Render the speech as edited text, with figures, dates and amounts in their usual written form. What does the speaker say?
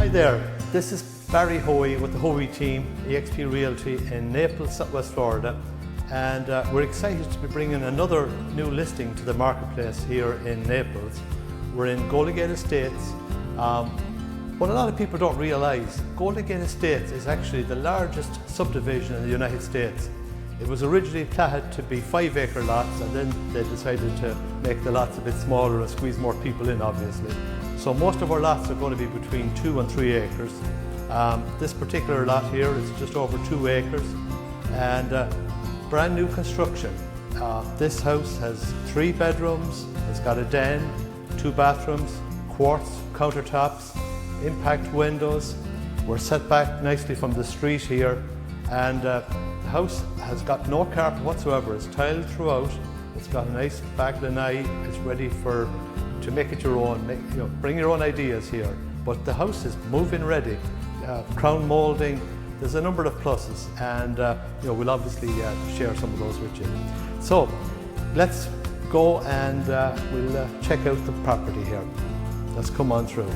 Hi there, this is Barry Hoey with the Hoey Team, eXp Realty in Naples, Southwest Florida, and we're excited to be bringing another new listing to the marketplace here in Naples. We're in Golden Gate Estates. What a lot of people don't realise, Golden Gate Estates is actually the largest subdivision in the United States. It was originally platted to be 5-acre lots, and then they decided to make the lots a bit smaller and squeeze more people in, obviously. So most of our lots are going to be between 2 and 3 acres. This particular lot here is just over 2 acres and brand new construction. This house has 3 bedrooms, it's got a den, 2 bathrooms, quartz countertops, impact windows. We're set back nicely from the street here, and the house has got no carpet whatsoever. It's tiled throughout. It's got a nice back lanai. It's ready to make it your own. Bring your own ideas here. But the house is move-in ready. Crown molding. There's a number of pluses, and we'll obviously share some of those with you. So let's go and we'll check out the property here. Let's come on through.